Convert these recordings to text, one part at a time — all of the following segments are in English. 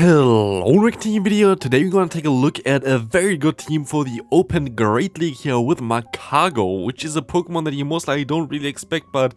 Hello, Rick Team video. Today we're gonna take a look at a very good team for the Open Great League here with Magcargo, which is a Pokemon that you most likely don't really expect, but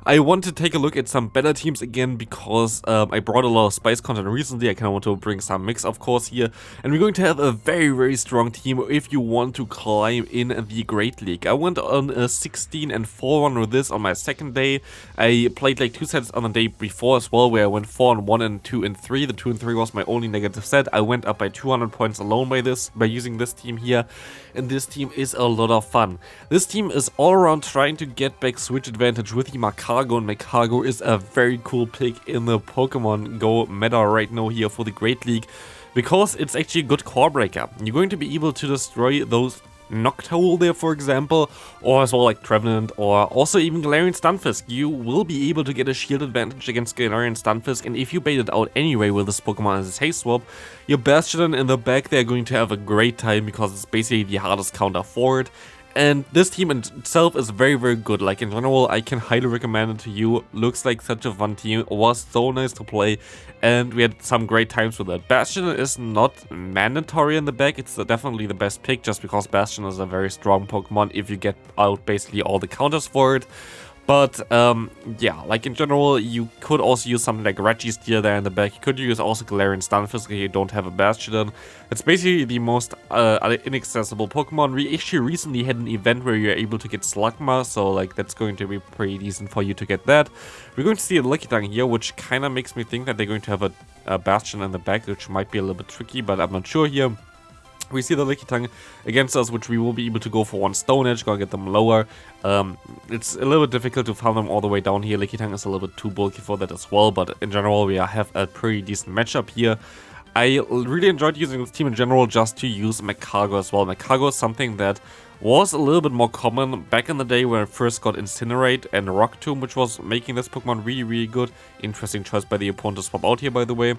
I want to take a look at some better teams again because I brought a lot of spice content recently. I kind of want to bring some mix, of course, here, and we're going to have a very strong team if you want to climb in the Great League. I went on a 16-4 run with this on my second day. I played like 2 sets on the day before as well, where I went 4-1 and 2-3. The 2 and 3 was my only negative set. I went up by 200 points alone by using this team here, and this team is a lot of fun. This team is all around trying to get back switch advantage with the Magcargo, and Magcargo is a very cool pick in the Pokemon Go meta right now here for the Great League, because it's actually a good core breaker. You're going to be able to destroy those Noctowl there, for example, or as well like Trevenant, or also even Galarian Stunfisk. You will be able to get a shield advantage against Galarian Stunfisk, and if you bait it out anyway with this Pokemon as a Haze Swap, your Bastion in the back, they're going to have a great time because it's basically the hardest counter for it. And this team in itself is very good. Like in general, I can highly recommend it to you. Looks like such a fun team, was so nice to play, and we had some great times with it. Bastion is not mandatory in the back, it's definitely the best pick just because Bastion is a very strong Pokemon if you get out basically all the counters for it. But yeah, like in general, you could also use something like Registeel there in the back. You could use also Galarian Stunfisk if you don't have a Bastion. It's basically the most inaccessible Pokemon. We actually recently had an event where you're able to get Slugma, so like that's going to be pretty decent for you to get that. We're going to see a Lickitung here, which kind of makes me think that they're going to have a Bastion in the back, which might be a little bit tricky, but I'm not sure here. We see the Lickitung against us, which we will be able to go for one Stone Edge, gonna get them lower. It's a little bit difficult to farm them all the way down here. Lickitung is a little bit too bulky for that as well, but in general we have a pretty decent matchup here. I really enjoyed using this team in general just to use Magcargo as well. Magcargo is something that was a little bit more common back in the day when I first got Incinerate and Rock Tomb, which was making this Pokemon really good. Interesting choice by the opponent to swap out here, by the way.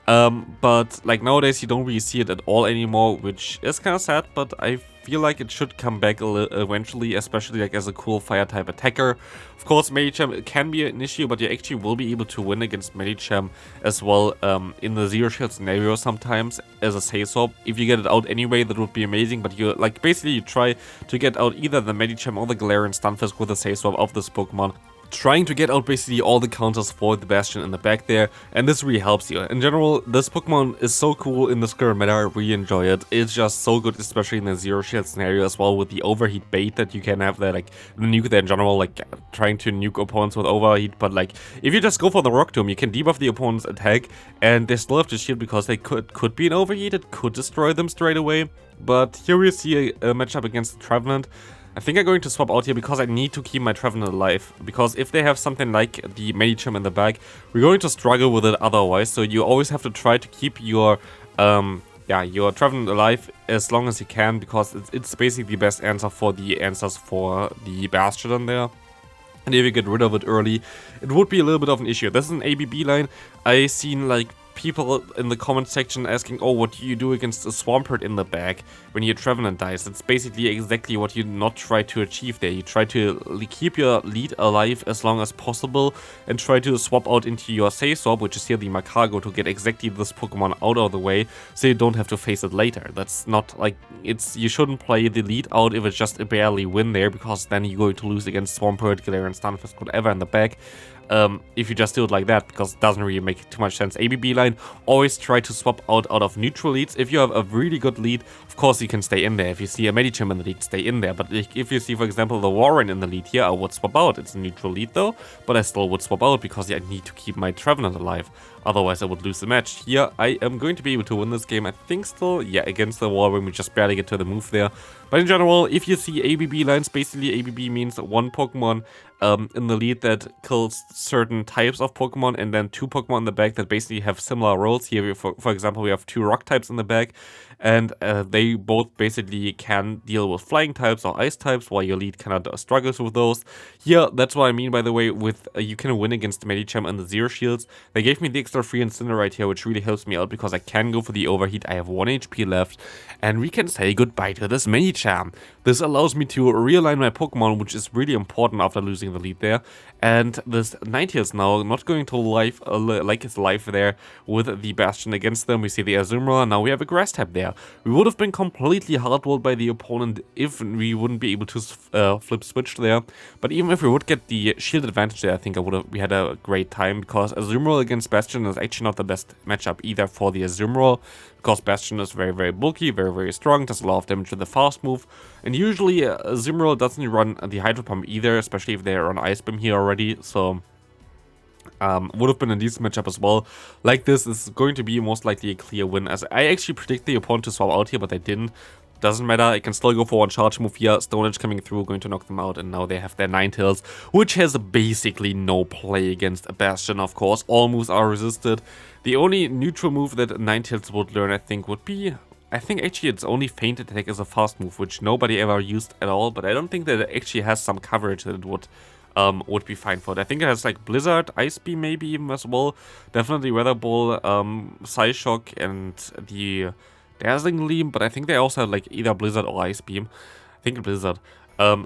But like nowadays you don't really see it at all anymore, which is kind of sad, but I feel like it should come back eventually, especially like as a cool fire type attacker. Of course, Medicham can be an issue, but you actually will be able to win against Medicham as well in the zero shield scenario sometimes as a Haze Swap. If you get it out anyway, that would be amazing, but you like basically you try to get out either the Medicham or the Galarian Stunfisk with a Haze Swap of this Pokemon, trying to get out basically all the counters for the Bastion in the back there, and this really helps you. In general, this Pokemon is so cool in this current meta, I really enjoy it. It's just so good, especially in the zero shield scenario as well, with the overheat bait that you can have there, like the nuke there in general, like trying to nuke opponents with overheat. But like if you just go for the Rock Tomb, you can debuff the opponent's attack and they still have to shield because they could be an overheat, it could destroy them straight away. But here we see a matchup against the Trevenant. I think I'm going to swap out here because I need to keep my Trevenant alive, because if they have something like the Medicham in the back, we're going to struggle with it otherwise. So you always have to try to keep your your Trevenant alive as long as you can, because it's basically the best answer for the answers for the Bastion there. And if you get rid of it early, it would be a little bit of an issue. This is an ABB line. I seen like people in the comment section asking, oh, what do you do against a Swampert in the back when your Trevenant dies? It's basically exactly what you not try to achieve there. You try to keep your lead alive as long as possible and try to swap out into your Haze Swap, which is here the Magcargo, to get exactly this Pokemon out of the way so you don't have to face it later. That's not like, you shouldn't play the lead out if it's just a barely win there, because then you're going to lose against Swampert, Galarian Stunfisk, whatever in the back. If you just do it like that, because it doesn't really make too much sense. ABB line, always try to swap out of neutral leads. If you have a really good lead, of course you can stay in there. If you see a Medicham in the lead, stay in there. But if you see, for example, the Warren in the lead here, I would swap out. It's a neutral lead though, but I still would swap out because I need to keep my Trevenant alive. Otherwise I would lose the match. Here I am going to be able to win this game, I think still. Yeah, against the Warren, we just barely get to the move there. But in general, if you see ABB lines, basically ABB means one Pokemon in the lead that kills certain types of Pokemon, and then 2 Pokemon in the back that basically have similar roles. Here, for example, we have 2 rock types in the back, and they both basically can deal with flying types or ice types, while your lead kind of struggles with those. Here, that's what I mean, by the way, with you can win against the Medicham and the zero shields. They gave me the extra free Incinerate here, which really helps me out because I can go for the overheat. I have 1 HP left, and we can say goodbye to this Mini-Charm. This allows me to realign my Pokemon, which is really important after losing the lead there. And this Ninetales now not going to like his life there with the Bastion against them. We see the Azumarill, now we have a Grass type there. We would have been completely hardwalled by the opponent if we wouldn't be able to flip switch there. But even if we would get the shield advantage there, I think we had a great time, because Azumarill against Bastion is actually not the best matchup either for the Azumarill, because Bastion is very, very bulky, very, very strong, does a lot of damage with the fast move, and usually Azumarill doesn't run the Hydro Pump either, especially if they're on Ice Beam here already, so would have been a decent matchup as well. Like this is going to be most likely a clear win, as I actually predict the opponent to swap out here, but they didn't. Doesn't matter, I can still go for one charge move here, Stone Edge coming through, going to knock them out, and now they have their Ninetales, which has basically no play against a Bastion, of course. All moves are resisted. The only neutral move that Ninetales would learn, I think, would be... I think actually it's only Feint Attack as a fast move, which nobody ever used at all, but I don't think that it actually has some coverage that it would be fine for it. I think it has like Blizzard, Ice Beam maybe even as well, definitely Weather Ball, Psyshock, and the Dazzling Gleam, but I think they also have like either Blizzard or Ice Beam. I think Blizzard.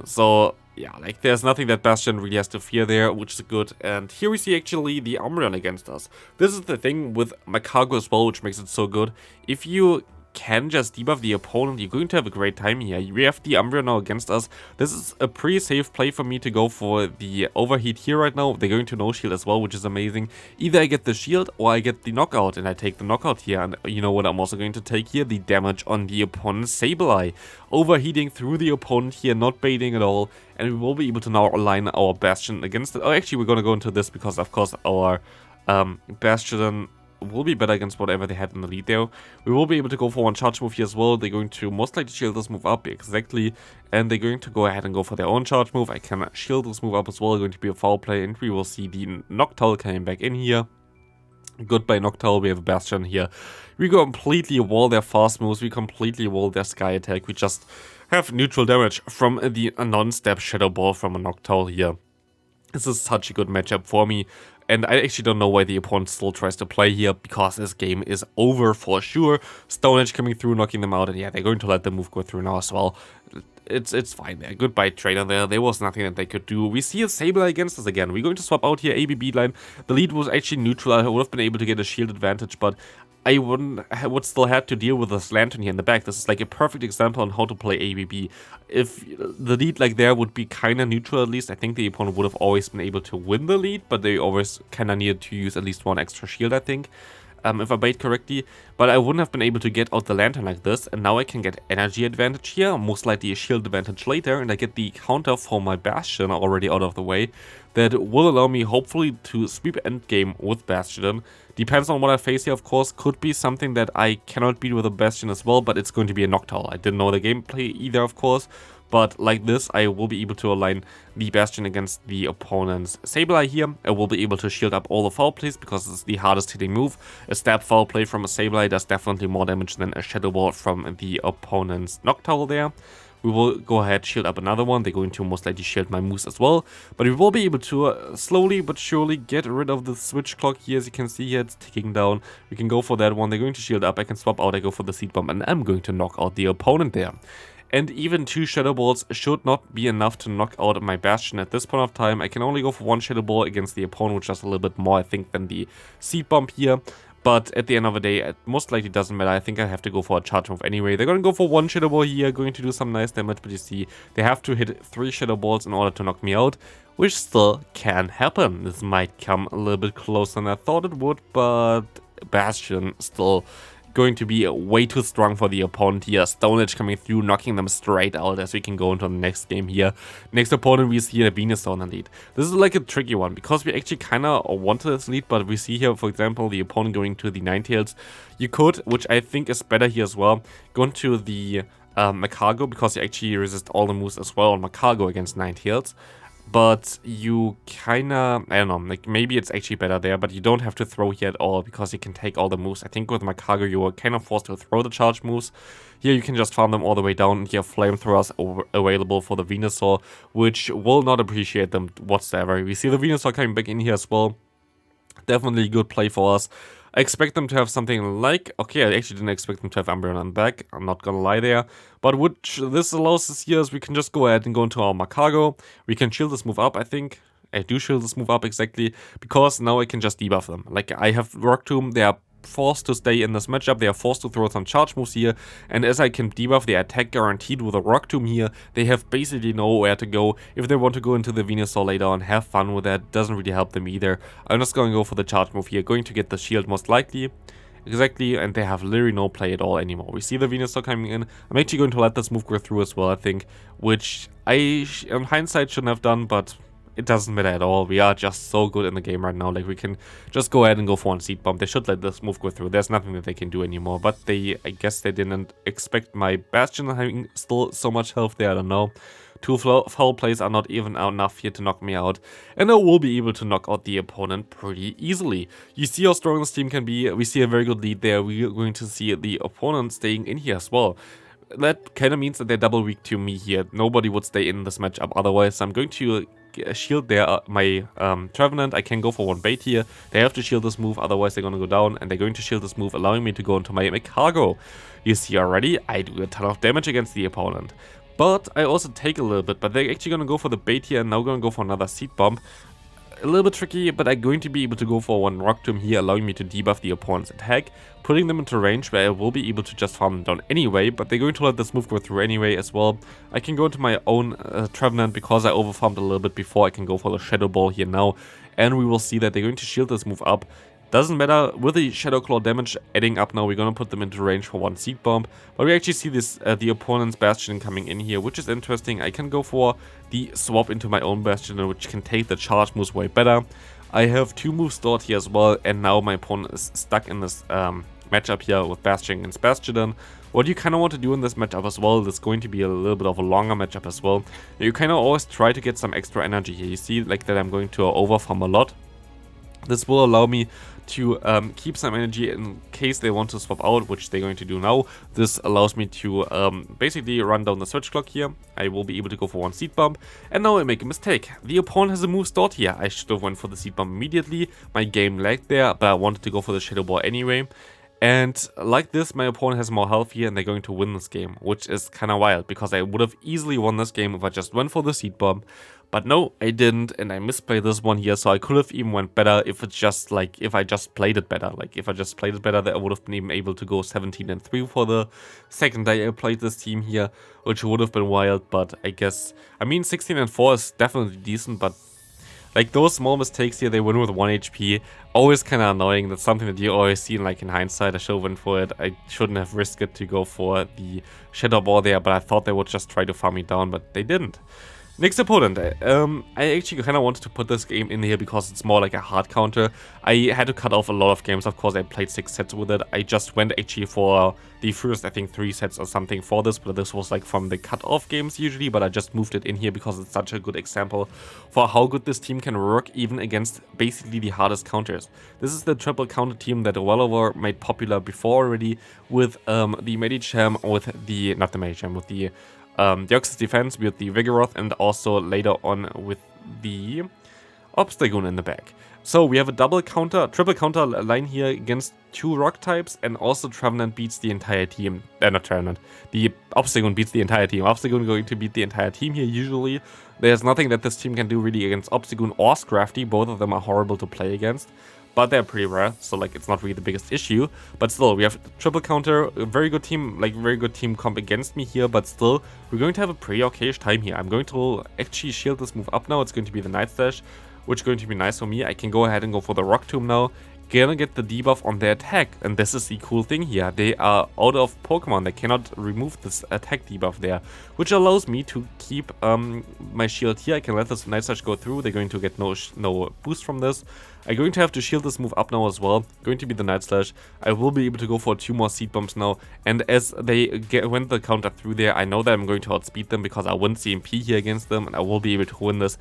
So yeah, like there's nothing that Bastion really has to fear there, which is good. And here we see actually the Umbreon against us. This is the thing with Magcargo as well, which makes it so good. If you can just debuff the opponent, you're going to have a great time here. We have the Umbreon now against us. This is a pretty safe play for me to go for the overheat here right now. They're going to no shield as well, which is amazing. Either I get the shield or I get the knockout, and I take the knockout here. And you know what I'm also going to take here? The damage on the opponent's Sableye. Overheating through the opponent here, not baiting at all. And we will be able to now align our Bastion against it. Oh, actually, we're going to go into this because, of course, our Bastion will be better against whatever they had in the lead there. We will be able to go for one charge move here as well. They're going to most likely shield this move up, exactly. And they're going to go ahead and go for their own charge move. I can shield this move up as well, going to be a foul play. And we will see the Noctowl coming back in here. Goodbye Noctowl, we have a Bastion here. We completely wall their fast moves, we completely wall their Sky Attack. We just have neutral damage from the non-step Shadow Ball from a Noctowl here. This is such a good matchup for me. And I actually don't know why the opponent still tries to play here, because this game is over for sure. Stone Edge coming through, knocking them out, and yeah, they're going to let the move go through now as well. It's fine there. Goodbye, trainer there. There was nothing that they could do. We see a Sableye against us again. We're going to swap out here ABB line. The lead was actually neutral. I would have been able to get a shield advantage, but I would still have to deal with this Lantern here in the back. This is like a perfect example on how to play ABB. If the lead like there would be kind of neutral at least, I think the opponent would have always been able to win the lead, but they always kind of needed to use at least one extra shield, I think. If I bait correctly, but I wouldn't have been able to get out the Lantern like this, and now I can get energy advantage here, most likely a shield advantage later, and I get the counter for my Bastion already out of the way. That will allow me hopefully to sweep endgame with Bastion. Depends on what I face here, of course. Could be something that I cannot beat with a Bastion as well, but it's going to be a Noctowl. I didn't know the gameplay either, of course. But like this, I will be able to align the Bastion against the opponent's Sableye here. I will be able to shield up all the foul plays because it's the hardest hitting move. A stab foul play from a Sableye does definitely more damage than a Shadow Ball from the opponent's Noctowl there. We will go ahead, shield up another one. They're going to most likely shield my moves as well. But we will be able to slowly but surely get rid of the switch clock here. As you can see here, it's ticking down. We can go for that one. They're going to shield up. I can swap out. I go for the Seed Bomb, and I'm going to knock out the opponent there. And even 2 Shadow Balls should not be enough to knock out my Bastion at this point of time. I can only go for 1 Shadow Ball against the opponent, which does a little bit more, I think, than the Seed Bomb here. But at the end of the day, it most likely doesn't matter. I think I have to go for a charge move anyway. They're going to go for 1 Shadow Ball here, going to do some nice damage. But you see, they have to hit 3 Shadow Balls in order to knock me out, which still can happen. This might come a little bit closer than I thought it would, but Bastion still going to be way too strong for the opponent here. Stone Edge coming through, knocking them straight out as we can go into the next game here. Next opponent, we see a Venusaur in the lead. This is like a tricky one because we actually kind of wanted this lead, but we see here, for example, the opponent going to the Ninetales. You could, which I think is better here as well, go into the Magcargo because you actually resist all the moves as well on Magcargo against Ninetales. But you kinda, I don't know, like maybe it's actually better there, but you don't have to throw here at all because you can take all the moves. I think with Magcargo you are kind of forced to throw the charge moves. Here you can just farm them all the way down, and you have flamethrowers available for the Venusaur, which will not appreciate them whatsoever. We see the Venusaur coming back in here as well. Definitely a good play for us. I expect them to have something like... Okay, I actually didn't expect them to have Umbreon on back. I'm not gonna lie there. But what this allows us here is we can just go ahead and go into our Magcargo. We can shield this move up, I think. I do shield this move up exactly. Because now I can just debuff them. Like, I have Rock Tomb. They are forced to stay in this matchup. They are forced to throw some charge moves here. And as I can debuff the attack guaranteed with a Rock Tomb here, they have basically nowhere to go. If they want to go into the Venusaur later on, have fun with that. Doesn't really help them either. I'm just going to go for the charge move here. Going to get the shield most likely. Exactly, and they have literally no play at all anymore. We see the Venusaur coming in. I'm actually going to let this move go through as well, I think. Which I, in hindsight, shouldn't have done, but... it doesn't matter at all. We are just so good in the game right now. Like, we can just go ahead and go for one Seed Bomb. They should let this move go through. There's nothing that they can do anymore. But I guess they didn't expect my Bastion having still so much health there. I don't know. Two foul plays are not even enough here to knock me out. And I will be able to knock out the opponent pretty easily. You see how strong this team can be. We see a very good lead there. We are going to see the opponent staying in here as well. That kind of means that they're double weak to me here. Nobody would stay in this matchup otherwise. I'm going to shield my Trevenant. I can go for one bait here. They have to shield this move, otherwise they're going to go down. And they're going to shield this move, allowing me to go into my Magcargo. You see already, I do a ton of damage against the opponent. But I also take a little bit. But they're actually going to go for the bait here and now going to go for another Seed Bomb. A little bit tricky, but I'm going to be able to go for one Rock Tomb here, allowing me to debuff the opponent's attack, putting them into range where I will be able to just farm them down anyway, but they're going to let this move go through anyway as well. I can go into my own Trevenant because I overfarmed a little bit before. I can go for the Shadow Ball here now, and we will see that they're going to shield this move up. Doesn't matter, with the Shadow Claw damage adding up now, we're going to put them into range for one Seed Bomb. But we actually see this the opponent's Bastion coming in here, which is interesting. I can go for the swap into my own Bastion, which can take the charge moves way better. I have two moves stored here as well, and now my opponent is stuck in this matchup here with Bastion against Bastion. What you kind of want to do in this matchup as well, is going to be a little bit of a longer matchup as well. You kind of always try to get some extra energy here. You see like that I'm going to overfarm a lot. This will allow me to keep some energy in case they want to swap out, which they're going to do now. This allows me to basically run down the switch clock here. I will be able to go for one Seed Bomb, and now I make a mistake. The opponent has a move stored here. I should have went for the Seed Bomb immediately. My game lagged there, but I wanted to go for the Shadow Ball anyway. And like this, my opponent has more health here and they're going to win this game, which is kind of wild because I would have easily won this game if I just went for the Seed Bomb. But no, I didn't, and I misplayed this one here, so I could have even went better if it's just like, if I just played it better. Like, if I just played it better, then I would have been even able to go 17-3 for the second day I played this team here, which would have been wild, but I guess, I mean, 16-4 is definitely decent, but like those small mistakes here, they win with 1 HP. Always kind of annoying. That's something that you always see like in hindsight. I should have went for it. I shouldn't have risked it to go for the Shadow Ball there, but I thought they would just try to farm me down, but they didn't. Next opponent, I actually kind of wanted to put this game in here because it's more like a hard counter. I had to cut off a lot of games, of course. I played 6 sets with it. I just went actually for the first, I think, 3 sets or something for this, but this was like from the cut-off games usually, but I just moved it in here because it's such a good example for how good this team can work even against basically the hardest counters. This is the triple counter team that Wellover made popular before already with the Medicham, with the, not the Medicham, with the Deoxys Defense, with the Vigoroth, and also later on with the Obstagoon in the back. So we have a triple counter line here against 2 rock types, and also Trevenant beats the entire team. Not Trevenant, the Obstagoon beats the entire team. Obstagoon going to beat the entire team here usually. There's nothing that this team can do really against Obstagoon or Scrafty. Both of them are horrible to play against, but they're pretty rare, so like it's not really the biggest issue. But still, we have triple counter, a very good team, like very good team comp against me here, but still, we're going to have a pretty okayish time here. I'm going to actually shield this move up now. It's going to be the Night Slash, which is going to be nice for me. I can go ahead and go for the Rock Tomb now. Gonna get the debuff on their attack, and this is the cool thing here. They are out of Pokemon. They cannot remove this attack debuff there, which allows me to keep my shield here. I can let this Night Slash go through. They're going to get no boost from this. I'm going to have to shield this move up now as well. Going to be the Night Slash. I will be able to go for 2 more Seed Bombs now, and as they went the counter through there, I know that I'm going to outspeed them because I win CMP here against them, and I will be able to win this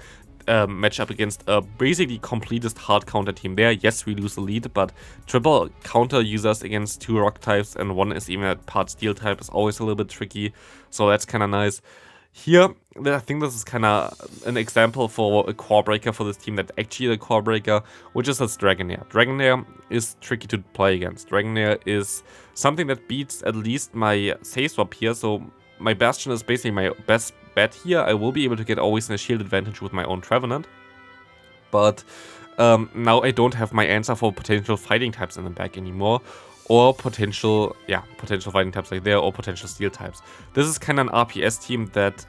matchup against a basically completest hard counter team there. Yes, we lose the lead, but triple counter users against 2 rock types and 1 is even a part steel type is always a little bit tricky, so that's kind of nice. Here, I think this is kind of an example for a core breaker for this team that actually is a core breaker, which is this Dragonair. Dragonair is tricky to play against. Dragonair is something that beats at least my Safe Swap here, so my Bastion is basically my best bet here. I will be able to get always a shield advantage with my own Trevenant, but now I don't have my answer for potential fighting types in the back anymore, or potential fighting types like there, or potential steel types. This is kind of an RPS team that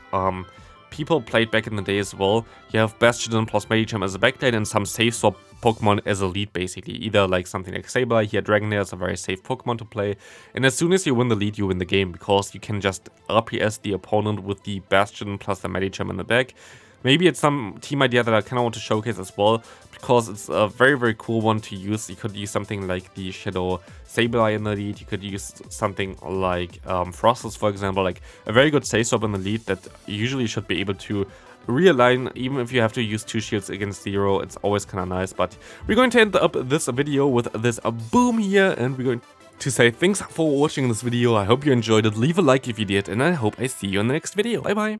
people played back in the day as well. You have Bastion plus Medicham as a backlane and some safe swap Pokemon as a lead basically. Either like something like Sableye, here Dragonair is a very safe Pokemon to play. And as soon as you win the lead, you win the game, because you can just RPS the opponent with the Bastion plus the Medicham in the back. Maybe it's some team idea that I kind of want to showcase as well, because it's a very, very cool one to use. You could use something like the Shadow Sableye in the lead. You could use something like Frostless, for example, like a very good safe swap in the lead that usually should be able to realign, even if you have to use 2 shields against 0. It's always kind of nice. But we're going to end up this video with this boom here, and we're going to say thanks for watching this video. I hope you enjoyed it. Leave a like if you did, and I hope I see you in the next video. Bye bye.